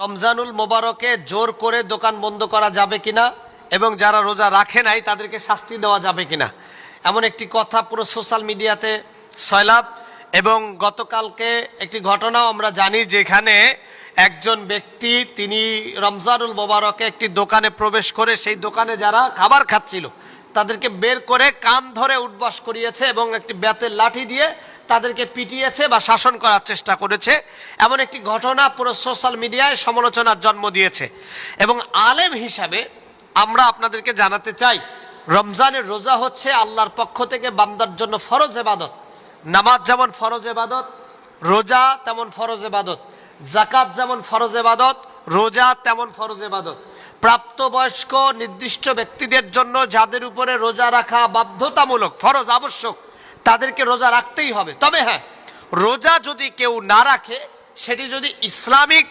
রমজানুল মোবারকে জোর করে দোকান বন্ধ করা যাবে কিনা এবং যারা রোজা রাখে নাই তাদেরকে শাস্তি দেওয়া যাবে কিনা, এমন একটি কথা পুরো সোশ্যাল মিডিয়াতে সয়লাব। এবং গতকালকে একটি ঘটনাও আমরা জানি, যেখানে একজন ব্যক্তি তিনি রমজানুল মোবারকে একটি দোকানে প্রবেশ করে সেই দোকানে যারা খাবার খাচ্ছিল তাদেরকে বের করে কান ধরে উঠবস করিয়েছে এবং একটি বেতের লাঠি দিয়ে তাদেরকে পিটিয়েছে বা শাসন করার চেষ্টা করেছে। এমন একটি ঘটনা পুরো সোশ্যাল মিডিয়ায় সমালোচনার জন্ম দিয়েছে। এবং আলেম হিসাবে আমরা আপনাদেরকে জানাতে চাই, রমজানের রোজা হচ্ছে আল্লাহর পক্ষ থেকে বান্দার জন্য ফরজ ইবাদত। নামাজ যেমন ফরজ ইবাদত, রোজা তেমন ফরজ ইবাদত। যাকাত যেমন ফরজ ইবাদত, রোজা তেমন ফরজ ইবাদত। প্রাপ্তবয়স্ক নির্দিষ্ট ব্যক্তিদের জন্য যাদের উপরে রোজা রাখা বাধ্যতামূলক, ফরজ, আবশ্যক, তাদেরকে রোজা রাখতেই হবে। তবে হ্যাঁ, রোজা যদি কেউ না রাখে, সেটি যদি ইসলামিক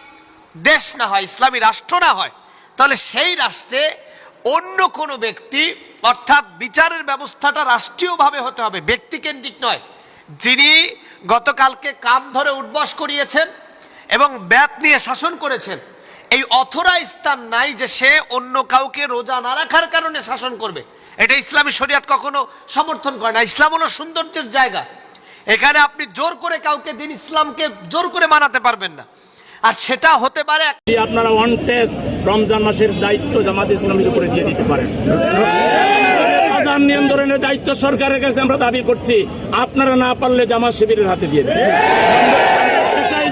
দেশ না হয়, ইসলামী রাষ্ট্র না হয়, তাহলে সেই রাষ্ট্রে অন্য কোনো ব্যক্তি, অর্থাৎ বিচারের ব্যবস্থাটা রাষ্ট্রীয়ভাবে হতে হবে, ব্যক্তিকেন্দ্রিক নয়। যিনি গতকালকে কান ধরে উঠবস করিয়েছেন এবং ব্যাত নিয়ে শাসন করেছেন, এই অথরাইজ স্থান নাই যে সে অন্য কাউকে রোজা না রাখার কারণে শাসন করবে। এটা ইসলামী শরিয়ত কখনো সমর্থন করে না। ইসলাম হলো সৌন্দর্যের জায়গা। এখানে আপনি জোর করে কাউকে দিন ইসলামকে জোর করে মানাতে পারবেন না। আর সেটা হতে পারে, আপনারা ওয়ান টেস্ট রমজান মাসের দায়িত্ব জামাত ইসলামের উপরে দিয়ে দিতে পারেন। নিয়ন্ত্রণের দায়িত্ব সরকারের কাছে আমরা দাবি করছি, আপনারা না পারলে জামাত শিবিরের হাতে দিয়ে দেন।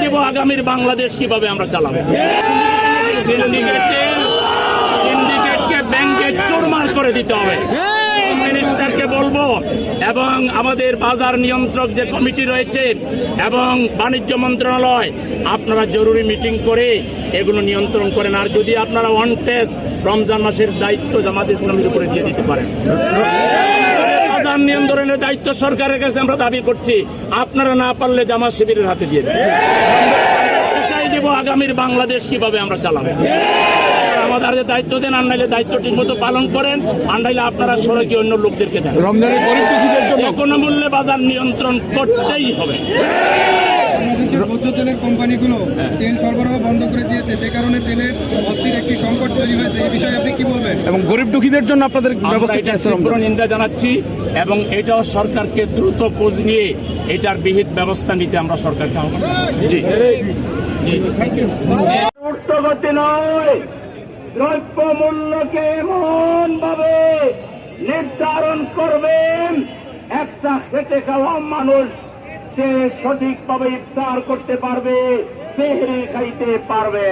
দেব আগামীর বাংলাদেশ কিভাবে আমরা চালাবো। সিন্ডিকেটকে ব্যাংকে চোরমার করে দিতে হবে। মিনিস্টারকে বলবো, এবং আমাদের বাজার নিয়ন্ত্রক যে কমিটি রয়েছে এবং বাণিজ্য মন্ত্রণালয়, আপনারা জরুরি মিটিং করে এগুলো নিয়ন্ত্রণ করেন। আর যদি আপনারা ওয়ান টেস্ট রমজান মাসের দায়িত্ব জামাত ইসলামের উপরে দিয়ে দিতে পারেন। বাজার নিয়ন্ত্রণের দায়িত্ব সরকারের কাছে আমরা দাবি করছি, আপনারা না পারলে জামাত শিবিরের হাতে দিয়ে দেন। দেব আগামীর বাংলাদেশ কিভাবে আমরা চালাবো। আমাদের দায়িত্ব দেন, আননাইলে দায়িত্ব ঠিক মতো পালন করেন, আননাইলে আপনারা সড়কে অন্য লোকদেরকে দেন। রমজানের গরিব দুঃখীদের জন্য কোনো মূল্যে বাজার নিয়ন্ত্রণ করতেই হবে। বাংলাদেশের ভোজ্য তেলের কোম্পানিগুলো তেল সরবরাহ বন্ধ করে দিয়েছে, যে কারণে তেলের অস্থির একটি সংকট তৈরি হয়েছে। এই বিষয়ে আপনি কি বলবেন? এবং গরিব দুঃখীদের জন্য আপনাদের তীব্র নিন্দা জানাচ্ছি এবং এটাও সরকারকে দ্রুত খোঁজ নিয়ে এটার বিহিত ব্যবস্থা নিতে আমরা সরকারকে আহ্বান জানাচ্ছি। উর্ধগতি নয়, দ্রব্য মূল্যকে এমন ভাবে নির্ধারণ করবেন, একটা খেটে খাওয়া মানুষ সে সঠিকভাবে ইফতার করতে পারবে, সেহরি খাইতে পারবে।